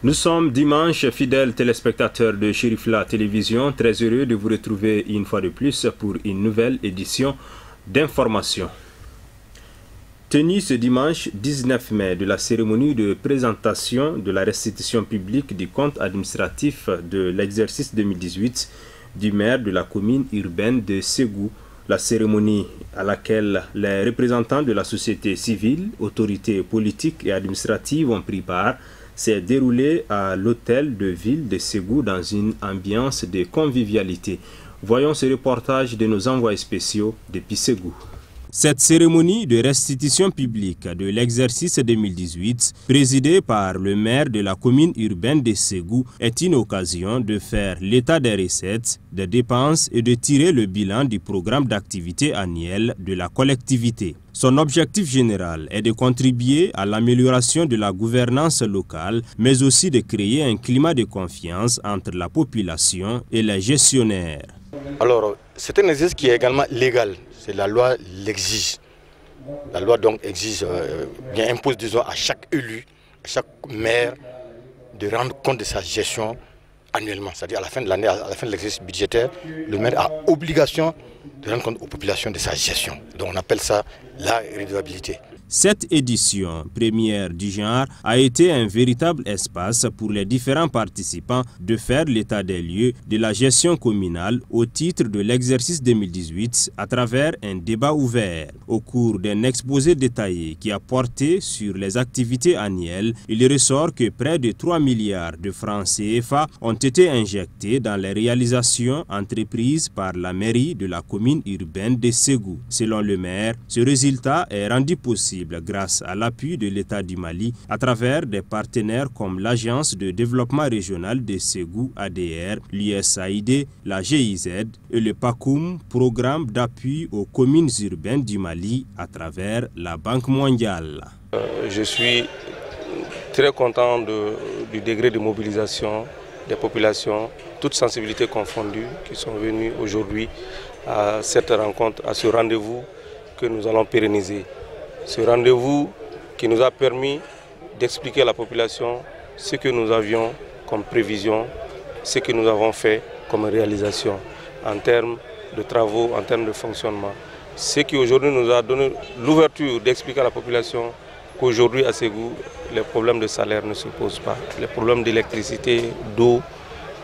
Nous sommes dimanche, fidèles téléspectateurs de Chérifla Télévision, très heureux de vous retrouver une fois de plus pour une nouvelle édition d'information. Tenue ce dimanche 19 mai de la cérémonie de présentation de la restitution publique du compte administratif de l'exercice 2018 du maire de la commune urbaine de Ségou, la cérémonie à laquelle les représentants de la société civile, autorités politiques et administratives ont pris part, s'est déroulée à l'hôtel de ville de Ségou dans une ambiance de convivialité. Voyons ce reportage de nos envoyés spéciaux depuis Ségou. Cette cérémonie de restitution publique de l'exercice 2018, présidée par le maire de la commune urbaine de Ségou, est une occasion de faire l'état des recettes, des dépenses et de tirer le bilan du programme d'activité annuel de la collectivité. Son objectif général est de contribuer à l'amélioration de la gouvernance locale, mais aussi de créer un climat de confiance entre la population et les gestionnaires. Alors, c'est un exercice qui est également légal. C'est la loi l'exige. La loi donc exige, bien impose disons à chaque élu, à chaque maire de rendre compte de sa gestion annuellement. C'est-à-dire à la fin de l'année, à la fin de l'exercice budgétaire, le maire a obligation de rendre compte aux populations de sa gestion. Donc on appelle ça la redevabilité. Cette édition, première du genre, a été un véritable espace pour les différents participants de faire l'état des lieux de la gestion communale au titre de l'exercice 2018 à travers un débat ouvert. Au cours d'un exposé détaillé qui a porté sur les activités annuelles, il ressort que près de 3 milliards de francs CFA ont été injectés dans les réalisations entreprises par la mairie de la commune urbaine de Ségou. Selon le maire, ce résultat est rendu possible grâce à l'appui de l'État du Mali à travers des partenaires comme l'Agence de développement régional de Ségou ADR, l'USAID, la GIZ et le PACOUM, programme d'appui aux communes urbaines du Mali à travers la Banque mondiale. Je suis très content du degré de mobilisation des populations, toutes sensibilités confondues, qui sont venues aujourd'hui à cette rencontre, à ce rendez-vous que nous allons pérenniser. Ce rendez-vous qui nous a permis d'expliquer à la population ce que nous avions comme prévision, ce que nous avons fait comme réalisation en termes de travaux, en termes de fonctionnement. Ce qui aujourd'hui nous a donné l'ouverture d'expliquer à la population qu'aujourd'hui à Ségou, les problèmes de salaire ne se posent pas. Les problèmes d'électricité, d'eau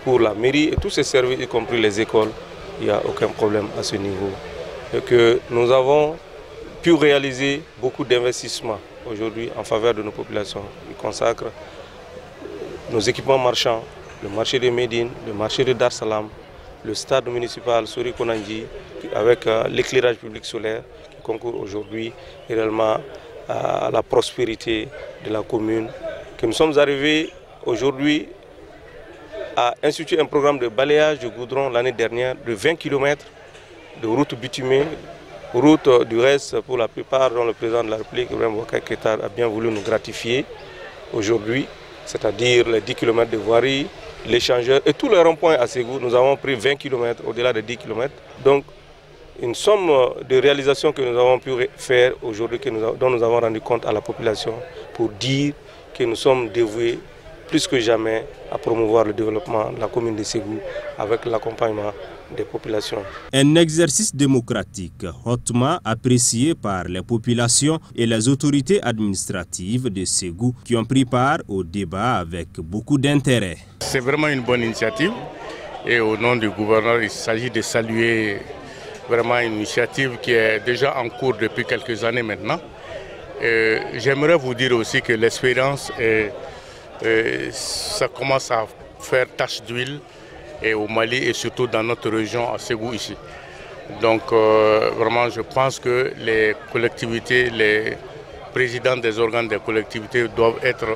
pour la mairie et tous ces services, y compris les écoles, il n'y a aucun problème à ce niveau. Et que nous avons pu réaliser beaucoup d'investissements aujourd'hui en faveur de nos populations. Ils consacrent nos équipements marchands, le marché de Médine, le marché de Dar Salam, le stade municipal Sori Konanji, avec l'éclairage public solaire qui concourt aujourd'hui réellement à la prospérité de la commune. Que nous sommes arrivés aujourd'hui à instituer un programme de balayage de goudron l'année dernière de 20 km de routes bitumées, route du reste pour la plupart dont le président de la République, Ibrahim Boubacar Keïta, a bien voulu nous gratifier aujourd'hui, c'est-à-dire les 10 km de voirie, l'échangeur et tous les ronds-points à Ségou. Nous avons pris 20 km au-delà de 10 km. Donc une somme de réalisations que nous avons pu faire aujourd'hui, dont nous avons rendu compte à la population pour dire que nous sommes dévoués plus que jamais à promouvoir le développement de la commune de Ségou avec l'accompagnement des populations. Un exercice démocratique hautement apprécié par les populations et les autorités administratives de Ségou qui ont pris part au débat avec beaucoup d'intérêt. C'est vraiment une bonne initiative et au nom du gouverneur, il s'agit de saluer vraiment une initiative qui est déjà en cours depuis quelques années maintenant. J'aimerais vous dire aussi que l'expérience ça commence à faire tache d'huile et au Mali et surtout dans notre région à Ségou ici. Donc vraiment je pense que les collectivités, les présidents des organes des collectivités doivent être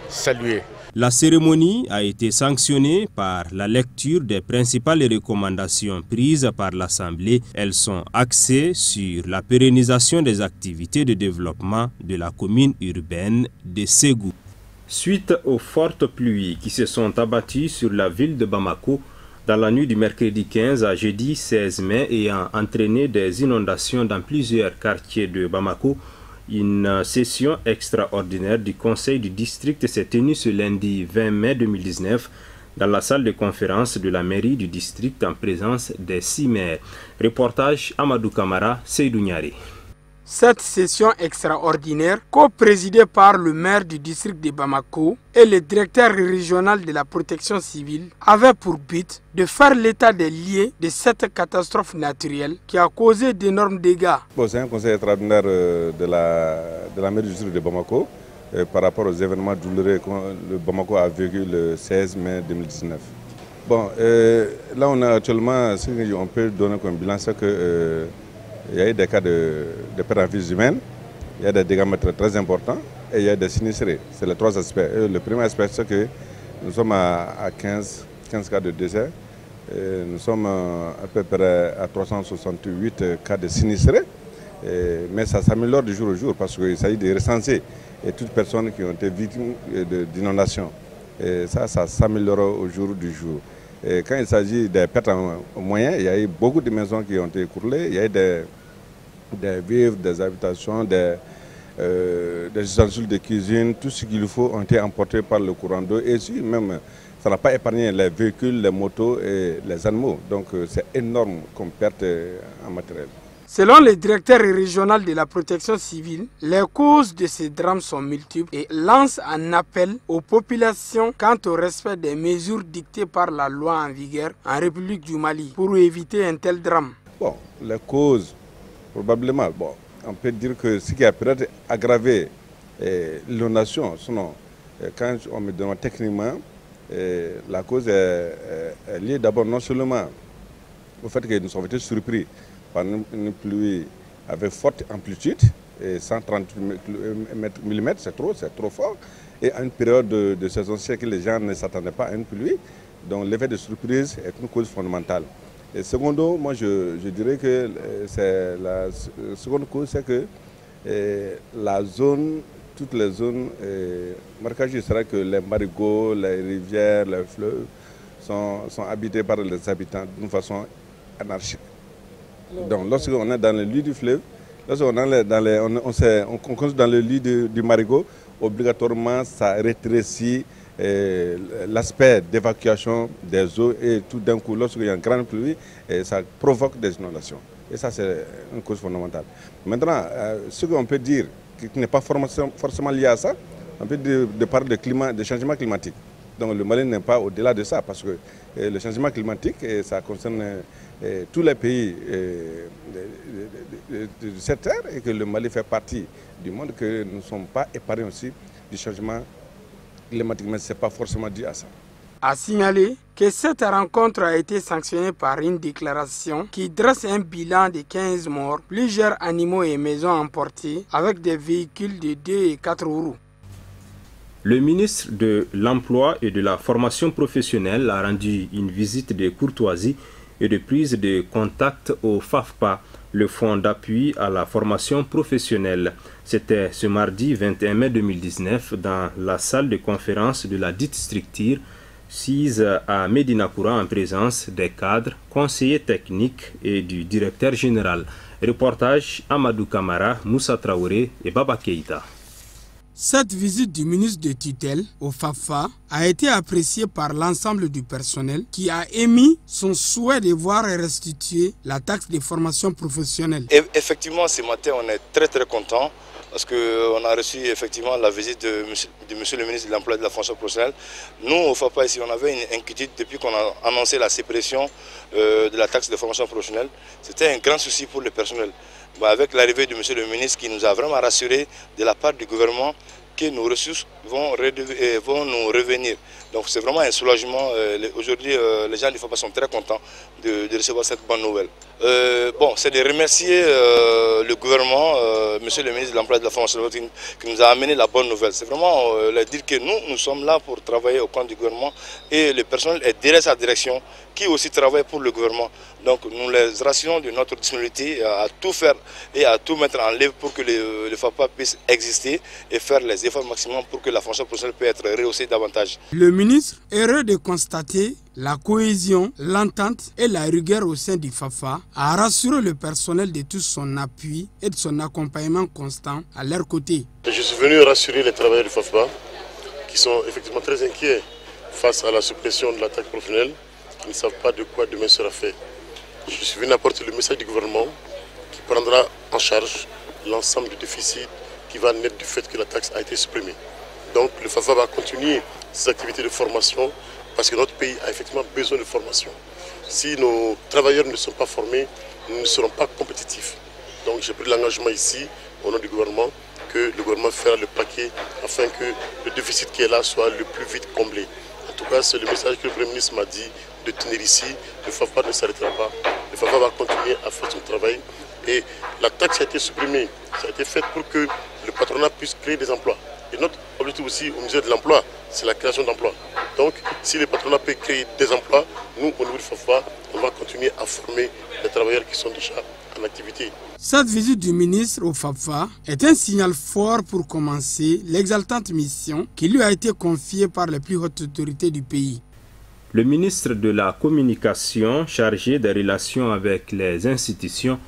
salués. La cérémonie a été sanctionnée par la lecture des principales recommandations prises par l'Assemblée. Elles sont axées sur la pérennisation des activités de développement de la commune urbaine de Ségou. Suite aux fortes pluies qui se sont abattues sur la ville de Bamako dans la nuit du mercredi 15 à jeudi 16 mai ayant entraîné des inondations dans plusieurs quartiers de Bamako, Une session extraordinaire du Conseil du district s'est tenue ce lundi 20 mai 2019 dans la salle de conférence de la mairie du district en présence des 6 maires. Reportage Amadou Kamara, Seydou Niari. Cette session extraordinaire, co-présidée par le maire du district de Bamako et le directeur régional de la protection civile, avait pour but de faire l'état des lieux de cette catastrophe naturelle qui a causé d'énormes dégâts. C'est un conseil extraordinaire de la mairie du district de Bamako par rapport aux événements douloureux que le Bamako a vécu le 16 mai 2019. Là on a actuellement, ce qu'on peut donner comme bilan, c'est que il y a eu des cas de perte en vie humaine, il y a des dégâts matériels très importants et il y a des sinistrés. C'est les trois aspects. Le premier aspect, c'est que nous sommes à 15 cas de décès. Et nous sommes à peu près à 368 cas de sinistrés. Mais ça s'améliore du jour au jour parce qu'il s'agit de recenser toutes les personnes qui ont été victimes d'inondations. Et ça s'améliore au jour du jour. Et quand il s'agit des pertes en moyens, il y a eu beaucoup de maisons qui ont été écroulées, il y a eu des vivres, des habitations, des ustensiles de cuisine, tout ce qu'il faut ont été emportés par le courant d'eau. Et si même, ça n'a pas épargné les véhicules, les motos et les animaux. Donc c'est énorme comme perte en matériel. Selon le directeur régional de la protection civile, les causes de ces drames sont multiples et lance un appel aux populations quant au respect des mesures dictées par la loi en vigueur en République du Mali pour éviter un tel drame. Les causes, probablement, on peut dire que ce qui a peut-être aggravé l'inondation, sinon, quand on me demande techniquement, la cause est liée d'abord non seulement au fait que nous avons été surpris par une pluie avec forte amplitude, et 130 mm, c'est trop fort, et à une période de saison sèche que les gens ne s'attendaient pas à une pluie. Donc l'effet de surprise est une cause fondamentale. Et secondo, moi je dirais que la seconde cause, c'est que toutes les zones marquées, sera que les marigots, les rivières, les fleuves sont habités par les habitants d'une façon anarchique. Donc lorsqu'on est dans le lit du fleuve, lorsqu'on est on conduit dans le lit du marigot, obligatoirement ça rétrécit l'aspect d'évacuation des eaux et tout d'un coup, lorsqu'il y a une grande pluie, ça provoque des inondations. Et ça c'est une cause fondamentale. Maintenant, ce qu'on peut dire qui n'est pas forcément lié à ça, on peut parler de changement climatique. Donc le Mali n'est pas au-delà de ça parce que le changement climatique, ça concerne tous les pays de cette terre et que le Mali fait partie du monde, que nous ne sommes pas épargnés aussi du changement climatique, mais ce n'est pas forcément dû à ça. A signaler que cette rencontre a été sanctionnée par une déclaration qui dresse un bilan de 15 morts, plusieurs animaux et maisons emportés avec des véhicules de 2 et 4 roues. Le ministre de l'Emploi et de la Formation professionnelle a rendu une visite de courtoisie et de prise de contact au FAFPA, le Fonds d'appui à la formation professionnelle. C'était ce mardi 21 mai 2019 dans la salle de conférence de la dite structure, sise à Médina-Koura en présence des cadres, conseillers techniques et du directeur général. Reportage Amadou Kamara, Moussa Traoré et Baba Keïta. Cette visite du ministre de tutelle au FAFPA a été appréciée par l'ensemble du personnel qui a émis son souhait de voir restituer la taxe de formation professionnelle. Et effectivement, ce matin, on est très content parce qu'on a reçu effectivement la visite de monsieur le ministre de l'Emploi et de la Fonction professionnelle. Nous, au FAFPA, ici, on avait une inquiétude depuis qu'on a annoncé la suppression de la taxe de formation professionnelle. C'était un grand souci pour le personnel. Avec l'arrivée de monsieur le ministre qui nous a vraiment rassuré de la part du gouvernement que nos ressources vont nous revenir. Donc c'est vraiment un soulagement. Aujourd'hui, les gens du FAFPA sont très contents de recevoir cette bonne nouvelle. C'est de remercier le gouvernement, monsieur le ministre de l'Emploi et de la Formation qui nous a amené la bonne nouvelle. C'est vraiment leur dire que nous sommes là pour travailler au compte du gouvernement et le personnel est derrière sa direction qui aussi travaille pour le gouvernement. Donc nous les rassurons de notre disponibilité à tout faire et à tout mettre en œuvre pour que le FAFPA puisse exister et faire les des efforts maximum pour que la fonction professionnelle puisse être rehaussée davantage. Le ministre est heureux de constater la cohésion, l'entente et la rigueur au sein du FAFA a rassuré le personnel de tout son appui et de son accompagnement constant à leur côté. Je suis venu rassurer les travailleurs du FAFA qui sont effectivement très inquiets face à la suppression de la taxe professionnelle, qui ne savent pas de quoi demain sera fait. Je suis venu apporter le message du gouvernement qui prendra en charge l'ensemble du déficit qui va naître du fait que la taxe a été supprimée. Donc le FAFA va continuer ses activités de formation parce que notre pays a effectivement besoin de formation. Si nos travailleurs ne sont pas formés, nous ne serons pas compétitifs. Donc j'ai pris l'engagement ici, au nom du gouvernement, que le gouvernement fera le paquet afin que le déficit qui est là soit le plus vite comblé. En tout cas, c'est le message que le Premier ministre m'a dit de tenir ici. Le FAFA ne s'arrêtera pas. Le FAFA va continuer à faire son travail. Et la taxe a été supprimée. Ça a été fait pour que le patronat puisse créer des emplois. Et notre objectif aussi au ministère de l'Emploi, c'est la création d'emplois. Donc, si le patronat peut créer des emplois, nous, au niveau du FAFA, on va continuer à former les travailleurs qui sont déjà en activité. Cette visite du ministre au FAFA est un signal fort pour commencer l'exaltante mission qui lui a été confiée par les plus hautes autorités du pays. Le ministre de la Communication, chargé des relations avec les institutions,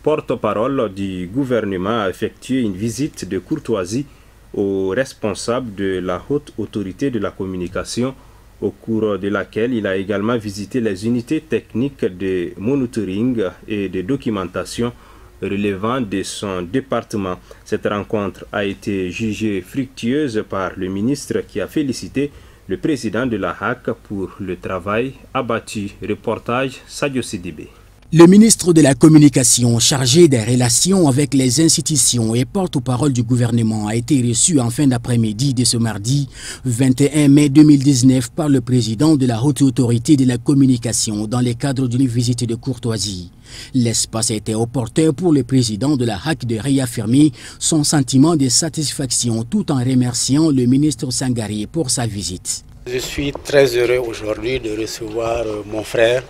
porte-parole du gouvernement, a effectué une visite de courtoisie aux responsables de la haute autorité de la communication, au cours de laquelle il a également visité les unités techniques de monitoring et de documentation relevant de son département. Cette rencontre a été jugée fructueuse par le ministre qui a félicité le président de la HAC pour le travail abattu. Reportage Sadio Sidibé. Le ministre de la Communication, chargé des relations avec les institutions et porte-parole du gouvernement, a été reçu en fin d'après-midi de ce mardi 21 mai 2019 par le président de la Haute Autorité de la Communication dans le cadre d'une visite de courtoisie. L'espace a été opportun pour le président de la HAC de réaffirmer son sentiment de satisfaction tout en remerciant le ministre Sangaré pour sa visite. Je suis très heureux aujourd'hui de recevoir mon frère,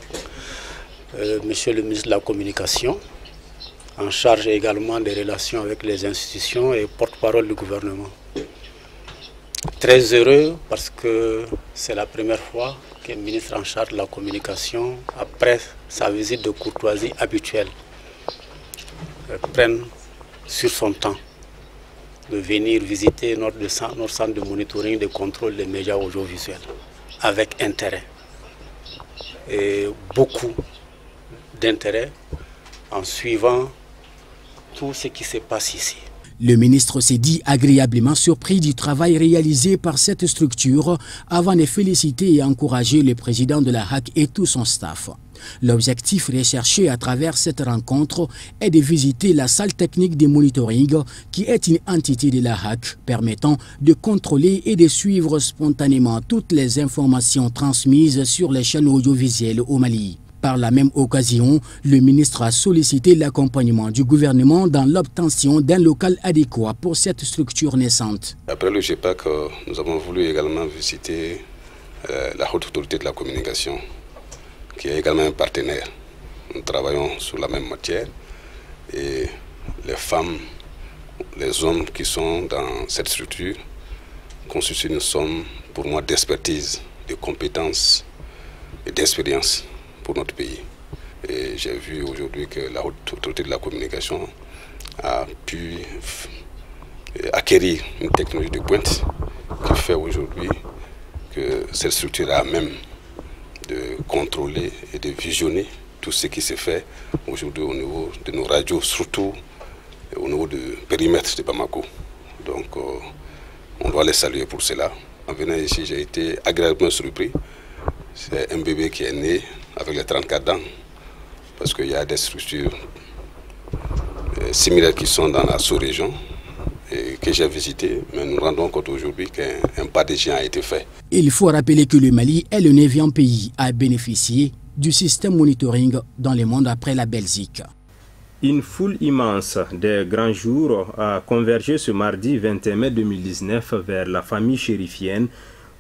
Monsieur le ministre de la Communication, en charge également des relations avec les institutions et porte-parole du gouvernement. Très heureux parce que c'est la première fois qu'un ministre en charge de la communication, après sa visite de courtoisie habituelle, prenne sur son temps de venir visiter notre centre de monitoring de contrôle des médias audiovisuels avec intérêt et beaucoup d'intérêt en suivant tout ce qui se passe ici. Le ministre s'est dit agréablement surpris du travail réalisé par cette structure avant de féliciter et encourager le président de la HAC et tout son staff. L'objectif recherché à travers cette rencontre est de visiter la salle technique de monitoring qui est une entité de la HAC permettant de contrôler et de suivre spontanément toutes les informations transmises sur les chaînes audiovisuelles au Mali. Par la même occasion, le ministre a sollicité l'accompagnement du gouvernement dans l'obtention d'un local adéquat pour cette structure naissante. Après le GEPAC, nous avons voulu également visiter la Haute Autorité de la Communication, qui est également un partenaire. Nous travaillons sur la même matière et les femmes, les hommes qui sont dans cette structure constituent une somme pour moi d'expertise, de compétences et d'expérience pour notre pays. Et j'ai vu aujourd'hui que la Haute Autorité de la Communication a pu acquérir une technologie de pointe qui fait aujourd'hui que cette structure est à même de contrôler et de visionner tout ce qui se fait aujourd'hui au niveau de nos radios, surtout au niveau du périmètre de Bamako. Donc on doit les saluer pour cela. En venant ici, j'ai été agréablement surpris. C'est un bébé qui est né avec les 34 ans, parce qu'il y a des structures similaires qui sont dans la sous-région et que j'ai visité, mais nous nous rendons compte aujourd'hui qu'un pas de géant a été fait. Il faut rappeler que le Mali est le 9e pays à bénéficier du système monitoring dans le monde après la Belgique. Une foule immense des grands jours a convergé ce mardi 21 mai 2019 vers la famille chérifienne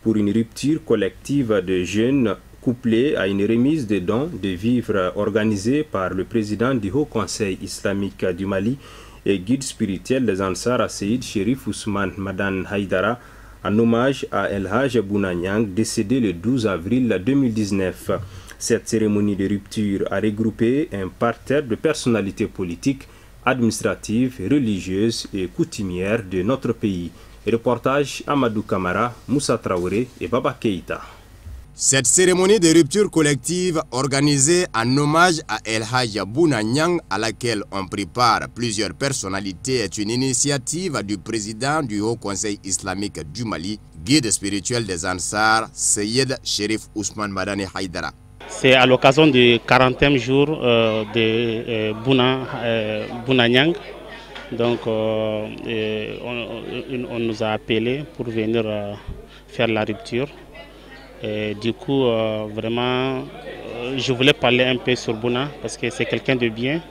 pour une rupture collective de jeunes couplée à une remise de dons de vivres organisée par le président du Haut Conseil islamique du Mali et guide spirituel des Ansar Seyyid Cherif Ousmane Madane Haïdara, en hommage à El Hadj Bouna Niang, décédé le 12 avril 2019. Cette cérémonie de rupture a regroupé un parterre de personnalités politiques, administratives, religieuses et coutumières de notre pays. Reportage Amadou Kamara, Moussa Traoré et Baba Keïta. Cette cérémonie de rupture collective organisée en hommage à El Hadj Bouna Niang, à laquelle on prépare plusieurs personnalités, est une initiative du président du Haut Conseil islamique du Mali, guide spirituel des Ansar, Seyyid Cherif Ousmane Madane Haïdara. C'est à l'occasion du 40e jour de Bouna Niang. Donc on nous a appelés pour venir faire la rupture. Et du coup, vraiment, je voulais parler un peu sur Bouna parce que c'est quelqu'un de bien.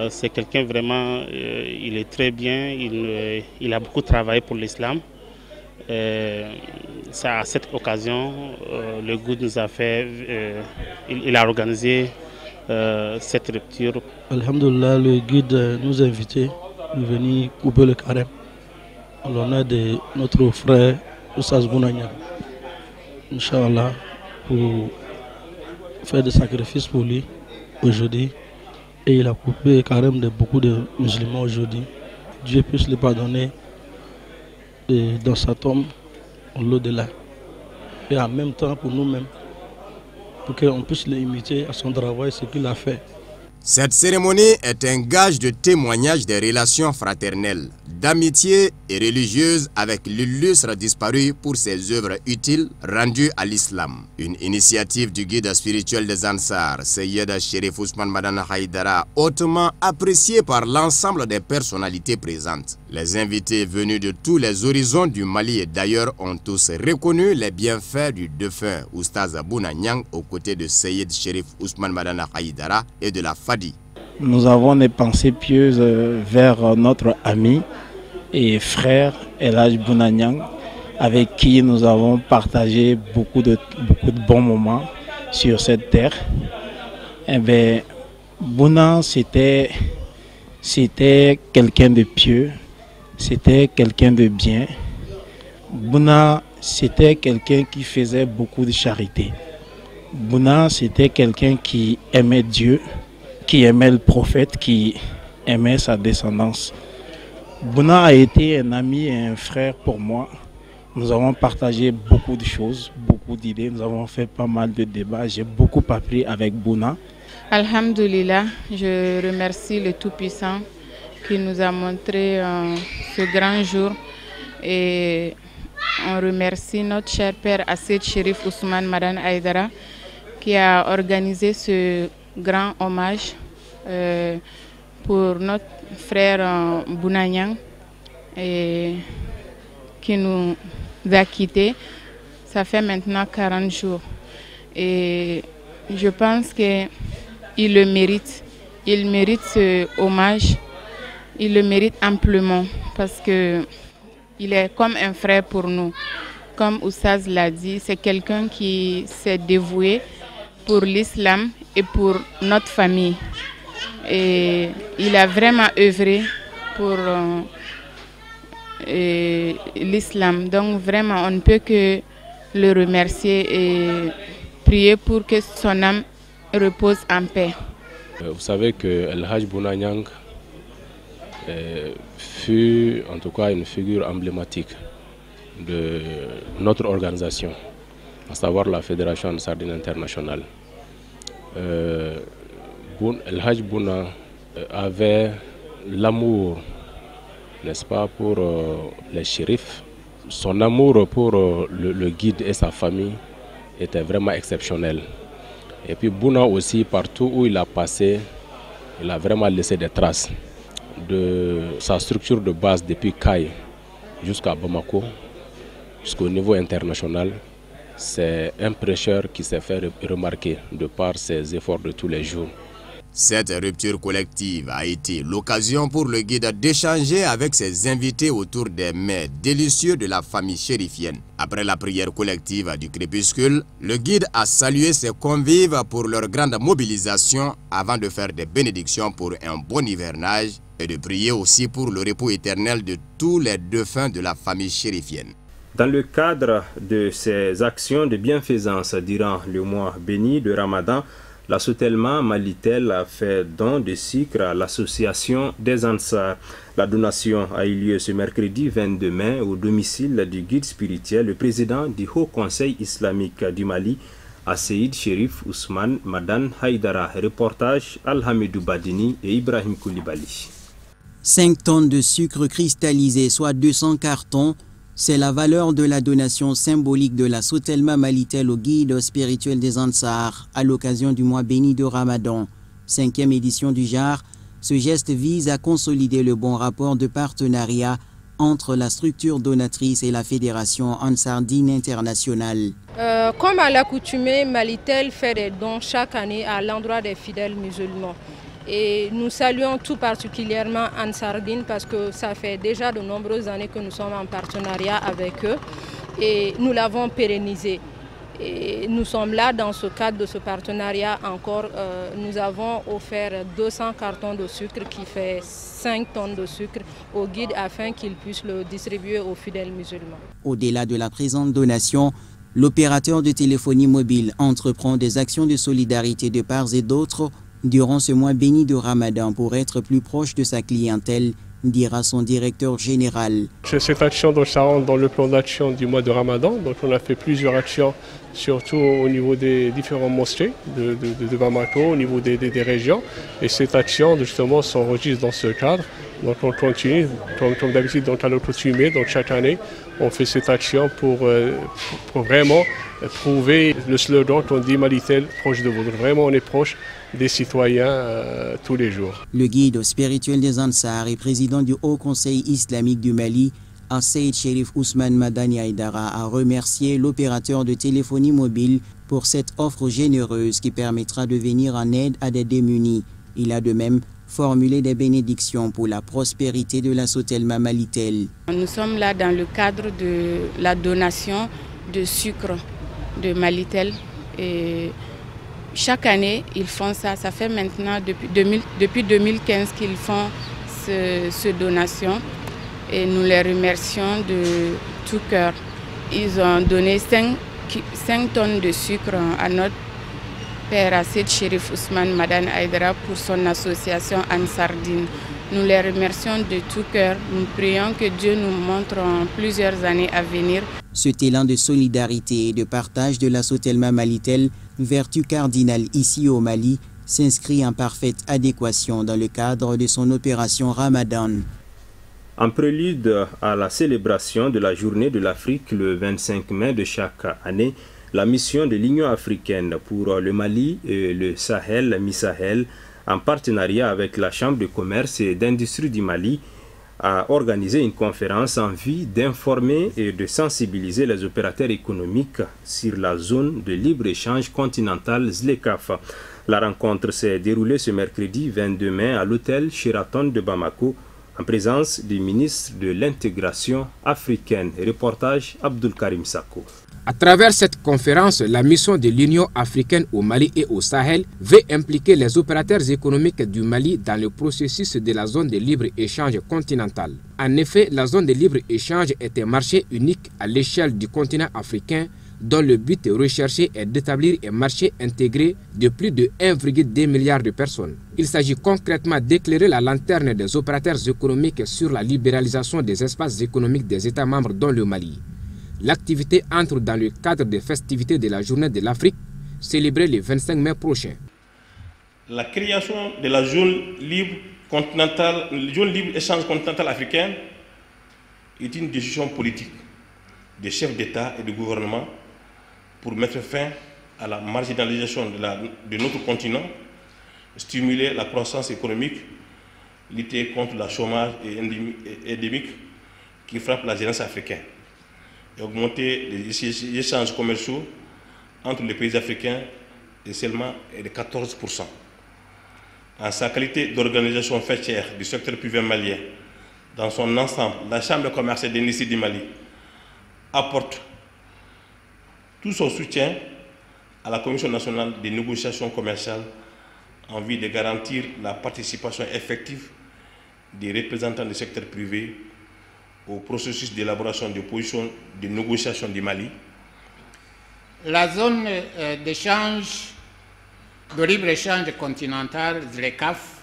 C'est quelqu'un vraiment, il est très bien, il a beaucoup travaillé pour l'islam. À cette occasion, le guide nous a fait, il a organisé cette rupture. Alhamdulillah, le guide nous a invités à venir couper le carême en l'honneur de notre frère Oustaz Bouna Niang. Inch'Allah, pour faire des sacrifices pour lui aujourd'hui. Et il a coupé le carême de beaucoup de musulmans aujourd'hui. Dieu puisse le pardonner dans sa tombe l'au-delà. Et en même temps pour nous-mêmes, pour qu'on puisse l'imiter à son travail, ce qu'il a fait. Cette cérémonie est un gage de témoignage des relations fraternelles, d'amitié et religieuse avec l'illustre disparu pour ses œuvres utiles rendues à l'islam. Une initiative du guide spirituel des Ansar, Seyyid Cherif Ousmane Madane Haïdara, hautement appréciée par l'ensemble des personnalités présentes. Les invités venus de tous les horizons du Mali et d'ailleurs ont tous reconnu les bienfaits du défunt Oustaz Bouna Niang aux côtés de Seyyid Cherif Ousmane Madane Haïdara et de la Fadi. Nous avons des pensées pieuses vers notre ami et frère El Hadj Bouna Niang, avec qui nous avons partagé beaucoup de bons moments sur cette terre. Eh bien, Bouna, c'était quelqu'un de pieux, c'était quelqu'un de bien. Bouna, c'était quelqu'un qui faisait beaucoup de charité. Bouna, c'était quelqu'un qui aimait Dieu, qui aimait le prophète, qui aimait sa descendance. Bouna a été un ami et un frère pour moi. Nous avons partagé beaucoup de choses, beaucoup d'idées. Nous avons fait pas mal de débats. J'ai beaucoup appris avec Bouna. Alhamdulillah, je remercie le Tout-Puissant qui nous a montré ce grand jour. Et on remercie notre cher père Seyyid Cherif Ousmane Madane Haïdara qui a organisé ce grand hommage pour notre frère Bouna Niang et qui nous a quittés. Ça fait maintenant 40 jours et je pense qu'il le mérite. Il mérite ce hommage, il le mérite amplement parce que il est comme un frère pour nous. Comme Oustaz l'a dit, c'est quelqu'un qui s'est dévoué pour l'islam et pour notre famille. Et il a vraiment œuvré pour l'islam. Donc vraiment, on ne peut que le remercier et prier pour que son âme repose en paix. Vous savez que El Hadj Bouna Niang fut en tout cas une figure emblématique de notre organisation, à savoir la Fédération Ansardine Internationale. El Hadj Bouna avait l'amour, n'est-ce pas, pour les shérifs. Son amour pour le guide et sa famille était vraiment exceptionnel. Et puis Bouna aussi, partout où il a passé, il a vraiment laissé des traces de sa structure de base depuis Caille jusqu'à Bamako, jusqu'au niveau international. C'est un prêcheur qui s'est fait remarquer de par ses efforts de tous les jours. Cette rupture collective a été l'occasion pour le guide d'échanger avec ses invités autour des mets délicieux de la famille chérifienne. Après la prière collective du crépuscule, le guide a salué ses convives pour leur grande mobilisation avant de faire des bénédictions pour un bon hivernage et de prier aussi pour le repos éternel de tous les défunts de la famille chérifienne. Dans le cadre de ces actions de bienfaisance durant le mois béni de Ramadan, la Sotelma Malitel a fait don de sucre à l'association des Ansar. La donation a eu lieu ce mercredi 22 mai au domicile du guide spirituel, le président du Haut Conseil islamique du Mali, Asseïd Chérif Ousmane Madan Haïdara. Reportage Alhamidou Badini et Ibrahim Koulibaly. 5 tonnes de sucre cristallisé, soit 200 cartons, c'est la valeur de la donation symbolique de la Sotelma Malitel au guide spirituel des Ansar à l'occasion du mois béni de Ramadan. 5e édition du genre, ce geste vise à consolider le bon rapport de partenariat entre la structure donatrice et la fédération Ansardine internationale. Comme à l'accoutumée, Malitel fait des dons chaque année à l'endroit des fidèles musulmans. Et nous saluons tout particulièrement Ansardine parce que ça fait déjà de nombreuses années que nous sommes en partenariat avec eux et nous l'avons pérennisé. Et nous sommes là dans ce cadre de ce partenariat encore. Nous avons offert 200 cartons de sucre qui fait 5 tonnes de sucre au guide afin qu'il puisse le distribuer aux fidèles musulmans. Au-delà de la présente donation, l'opérateur de téléphonie mobile entreprend des actions de solidarité de part et d'autre durant ce mois béni de Ramadan pour être plus proche de sa clientèle, dira son directeur général. Cette action donc, ça rentre dans le plan d'action du mois de Ramadan. Donc on a fait plusieurs actions, surtout au niveau des différents mosquées de Bamako, au niveau des régions. Et cette action justement s'enregistre dans ce cadre. Donc on continue, comme d'habitude, à l'accoutumée, donc chaque année, on fait cette action pour vraiment prouver le slogan qu'on dit Malitel proche de vous. Donc vraiment on est proche des citoyens tous les jours. Le guide spirituel des Ansar et président du Haut Conseil islamique du Mali, Asseïd Chérif Ousmane Madani Haïdara, a remercié l'opérateur de téléphonie mobile pour cette offre généreuse qui permettra de venir en aide à des démunis. Il a de même formulé des bénédictions pour la prospérité de la Sotelma Malitel. Nous sommes là dans le cadre de la donation de sucre de Malitel. Et chaque année, ils font ça. Ça fait maintenant depuis 2015 qu'ils font cette donation. Et nous les remercions de tout cœur. Ils ont donné 5 tonnes de sucre à notre Père Asseïd Chérif Ousmane Madan Haïdara pour son association Ansardine. Nous les remercions de tout cœur. Nous prions que Dieu nous montre en plusieurs années à venir. Cet élan de solidarité et de partage de la Sotelma Malitel, vertu cardinale ici au Mali, s'inscrit en parfaite adéquation dans le cadre de son opération Ramadan. En prélude à la célébration de la journée de l'Afrique le 25 mai de chaque année, la mission de l'Union africaine pour le Mali et le Sahel, Mi-Sahel, en partenariat avec la Chambre de commerce et d'industrie du Mali, a organisé une conférence en vue d'informer et de sensibiliser les opérateurs économiques sur la zone de libre-échange continentale ZLECAf. La rencontre s'est déroulée ce mercredi 22 mai à l'hôtel Sheraton de Bamako, en présence du ministre de l'intégration africaine. Reportage Abdul Karim Sako. À travers cette conférence, la mission de l'Union africaine au Mali et au Sahel veut impliquer les opérateurs économiques du Mali dans le processus de la zone de libre-échange continentale. En effet, la zone de libre-échange est un marché unique à l'échelle du continent africain dont le but recherché est d'établir un marché intégré de plus de 1,2 milliard de personnes. Il s'agit concrètement d'éclairer la lanterne des opérateurs économiques sur la libéralisation des espaces économiques des États membres dont le Mali. L'activité entre dans le cadre des festivités de la Journée de l'Afrique, célébrée le 25 mai prochain. La création de la zone libre-échange continentale africaine est une décision politique des chefs d'État et de gouvernement pour mettre fin à la marginalisation de notre continent, stimuler la croissance économique, lutter contre le chômage endémique qui frappe la jeunesse africaine et augmenter les échanges commerciaux entre les pays africains de 14%. En sa qualité d'organisation faîtière du secteur privé malien, dans son ensemble, la Chambre de commerce et d'industrie du Mali apporte tout son soutien à la Commission nationale des négociations commerciales en vue de garantir la participation effective des représentants du secteur privé au processus d'élaboration de positions de négociation du Mali. La zone d'échange, de libre-échange continental, ZLECAf,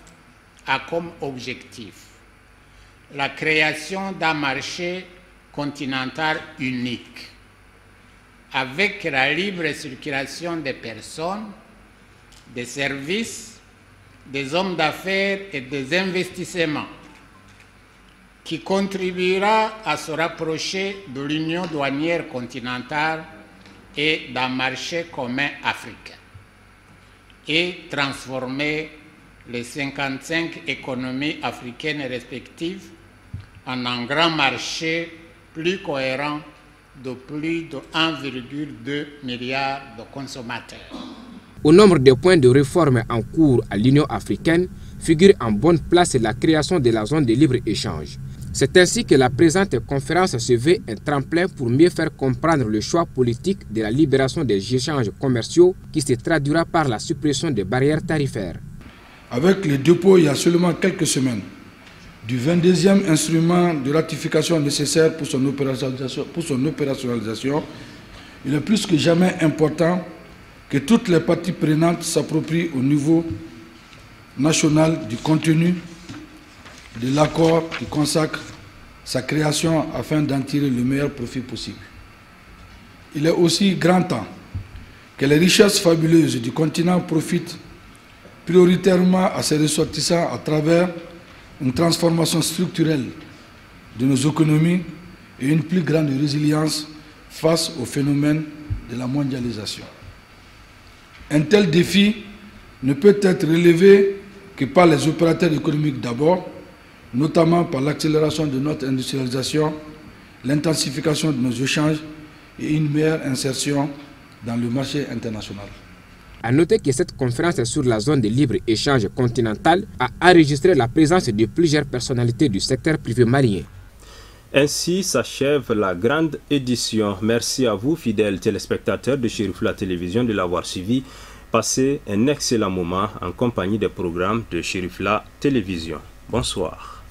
a comme objectif la création d'un marché continental unique avec la libre circulation des personnes, des services, des hommes d'affaires et des investissements qui contribuera à se rapprocher de l'Union douanière continentale et d'un marché commun africain et transformer les 55 économies africaines respectives en un grand marché plus cohérent de plus de 1,2 milliard de consommateurs. Au nombre des points de réforme en cours à l'Union africaine figure en bonne place la création de la zone de libre-échange. C'est ainsi que la présente conférence se veut un tremplin pour mieux faire comprendre le choix politique de la libération des échanges commerciaux qui se traduira par la suppression des barrières tarifaires. Avec le dépôt il y a seulement quelques semaines du 22e instrument de ratification nécessaire pour son opérationnalisation, il est plus que jamais important que toutes les parties prenantes s'approprient au niveau national du contenu de l'accord qui consacre sa création afin d'en tirer le meilleur profit possible. Il est aussi grand temps que les richesses fabuleuses du continent profitent prioritairement à ses ressortissants à travers une transformation structurelle de nos économies et une plus grande résilience face au phénomène de la mondialisation. Un tel défi ne peut être relevé que par les opérateurs économiques d'abord, notamment par l'accélération de notre industrialisation, l'intensification de nos échanges et une meilleure insertion dans le marché international. A noter que cette conférence sur la zone de libre-échange continentale a enregistré la présence de plusieurs personnalités du secteur privé malien. Ainsi s'achève la grande édition. Merci à vous, fidèles téléspectateurs de Chérifla Télévision, de l'avoir suivi. Passez un excellent moment en compagnie des programmes de Chérifla Télévision. Bonsoir.